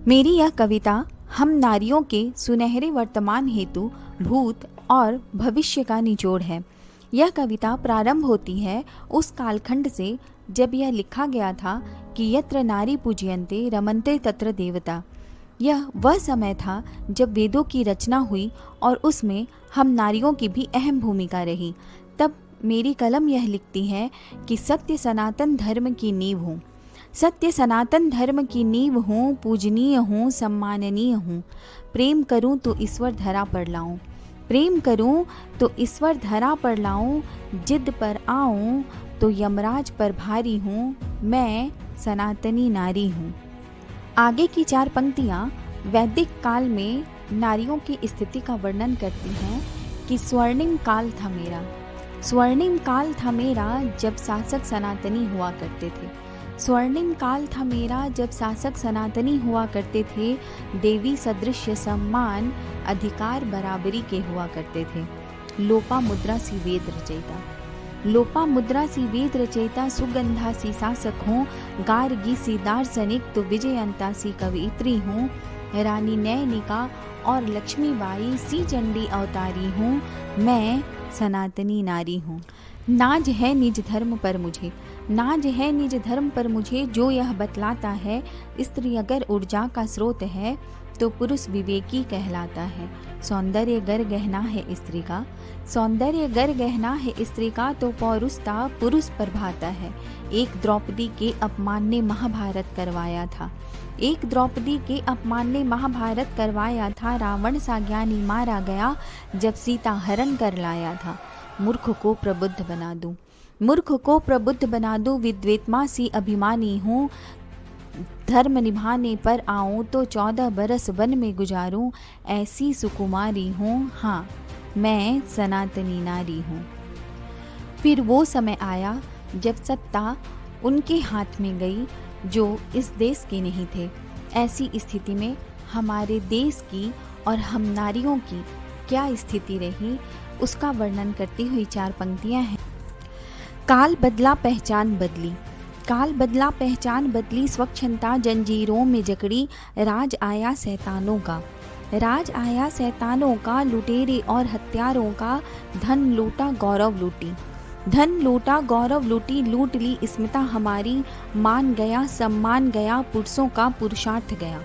मेरी यह कविता हम नारियों के सुनहरे वर्तमान हेतु भूत और भविष्य का निचोड़ है। यह कविता प्रारंभ होती है उस कालखंड से जब यह लिखा गया था कि यत्र नारी पूज्यन्ते रमन्ते तत्र देवता। यह वह समय था जब वेदों की रचना हुई और उसमें हम नारियों की भी अहम भूमिका रही। तब मेरी कलम यह लिखती है कि सत्य सनातन धर्म की नींव हूँ, सत्य सनातन धर्म की नींव हूँ, पूजनीय हूँ, सम्माननीय हूँ। प्रेम करूँ तो ईश्वर धरा पर लाऊं, प्रेम करूँ तो ईश्वर धरा पर लाऊं, जिद पर आऊँ तो यमराज पर भारी हूँ, मैं सनातनी नारी हूँ। आगे की 4 पंक्तियाँ वैदिक काल में नारियों की स्थिति का वर्णन करती हैं कि स्वर्णिम काल था मेरा, स्वर्णिम काल था मेरा जब शासक सनातनी हुआ करते थे, स्वर्णिम काल था मेरा जब शासक सनातनी हुआ करते थे। देवी सदृश सम्मान अधिकार बराबरी के हुआ करते थे। लोपा मुद्रा सी वेद रचयिता, लोपा मुद्रा सी वेद रचयिता, सुगंधा सी शासक हूँ, गार्गी सी दार्शनिक तो विजयंता सी कवियत्री हूँ, रानी नैनिका और लक्ष्मीबाई सी चंडी अवतारी हूँ, मैं सनातनी नारी हूँ। नाज है निज धर्म पर मुझे, नाज है निज धर्म पर मुझे, जो यह बतलाता है स्त्री अगर ऊर्जा का स्रोत है तो पुरुष विवेकी कहलाता है। सौंदर्य गर गहना है स्त्री का, सौंदर्य गर गहना है स्त्री का तो पौरुषता पुरुष पर भाता है। एक द्रौपदी के अपमान ने महाभारत करवाया था, एक द्रौपदी के अपमान ने महाभारत करवाया था। रावण सा ज्ञानी मारा गया जब सीता हरण कर लाया था। मूर्ख को प्रबुद्ध बना दूं, मूर्ख को प्रबुद्ध बना दूं, विद्वेत्मा सी अभिमानी हूँ, धर्म निभाने पर आऊं तो 14 बरस वन में गुजारूं, ऐसी सुकुमारी हूँ, हाँ मैं सनातनी नारी हूँ। फिर वो समय आया जब सत्ता उनके हाथ में गई जो इस देश के नहीं थे। ऐसी स्थिति में हमारे देश की और हम नारियों की क्या स्थिति रही, उसका वर्णन करती हुई 4 पंक्तियां हैं। काल बदला पहचान बदली, काल बदला पहचान बदली, स्वच्छंता जंजीरों में जकड़ी, राज आया शैतानों का, राज आया शैतानों का, लुटेरे और हत्यारों का, धन लूटा गौरव लूटी, धन लूटा गौरव लूटी, लूट ली स्मिता हमारी, मान गया सम्मान गया पुरुषों का पुरुषार्थ गया,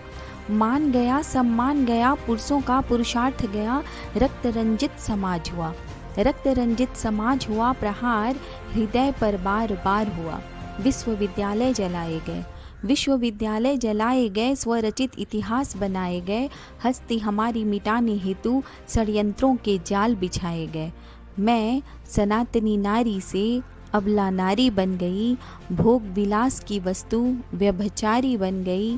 मान गया सम्मान गया पुरुषों का पुरुषार्थ गया। रक्त रंजित समाज हुआ, रक्त रंजित समाज हुआ, प्रहार हृदय पर बार बार हुआ। विश्वविद्यालय जलाए गए, विश्वविद्यालय जलाए गए, स्वरचित इतिहास बनाए गए, हस्ती हमारी मिटाने हेतु षड्यंत्रों के जाल बिछाए गए। मैं सनातनी नारी से अबला नारी बन गई, भोग विलास की वस्तु व्यभिचारी बन गई।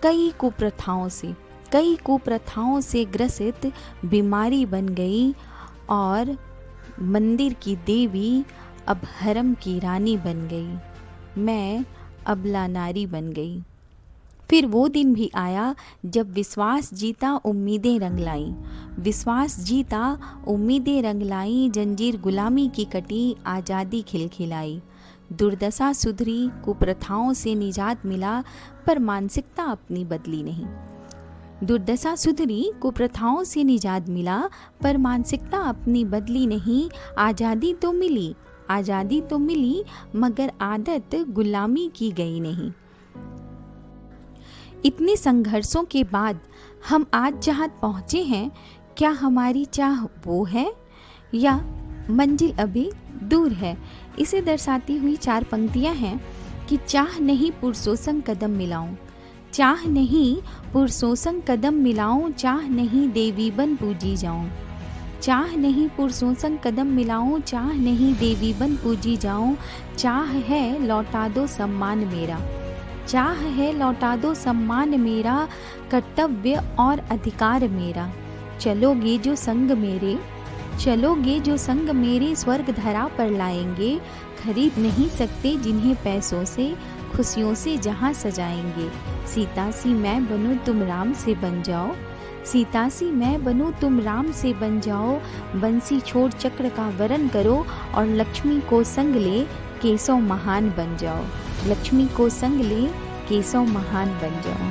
कई कुप्रथाओं से, कई कुप्रथाओं से ग्रसित बीमारी बन गई और मंदिर की देवी अब हरम की रानी बन गई, मैं अबला नारी बन गई। फिर वो दिन भी आया जब विश्वास जीता उम्मीदें रंग लाई, विश्वास जीता उम्मीदें रंग लाई, जंजीर गुलामी की कटी आज़ादी खिलखिलाई। दुर्दशा सुधरी कुप्रथाओं से निजात मिला पर मानसिकता अपनी बदली नहीं, दुर्दशा सुधरी कुप्रथाओं से निजात मिला पर मानसिकता अपनी बदली नहीं। आज़ादी तो मिली, आज़ादी तो मिली मगर आदत गुलामी की गई नहीं। इतने संघर्षों के बाद हम आज जहाँ पहुँचे हैं, क्या हमारी चाह वो है या मंजिल अभी दूर है? इसे दर्शाती हुई 4 पंक्तियाँ हैं कि चाह नहीं पुरुषों कदम मिलाऊं, चाह नहीं पुरुषों कदम मिलाऊं, चाह नहीं देवी बन पूजी जाऊं, चाह नहीं पुरुषों कदम मिलाऊं, चाह नहीं देवी बन पूजी जाऊं। चाह है लौटा दो सम्मान मेरा, चाह है लौटा दो सम्मान मेरा, कर्तव्य और अधिकार मेरा। चलोगे जो संग मेरे, चलोगे जो संग मेरे, स्वर्ग धरा पर लाएंगे, खरीद नहीं सकते जिन्हें पैसों से, खुशियों से जहां सजाएंगे। सीता सी मैं बनूं तुम राम से बन जाओ, सीता सी मैं बनूं तुम राम से बन जाओ। बंसी छोड़ चक्र का वरण करो और लक्ष्मी को संग ले केशव महान बन जाओ, लक्ष्मी को संग ले केशव महान बन जाओ।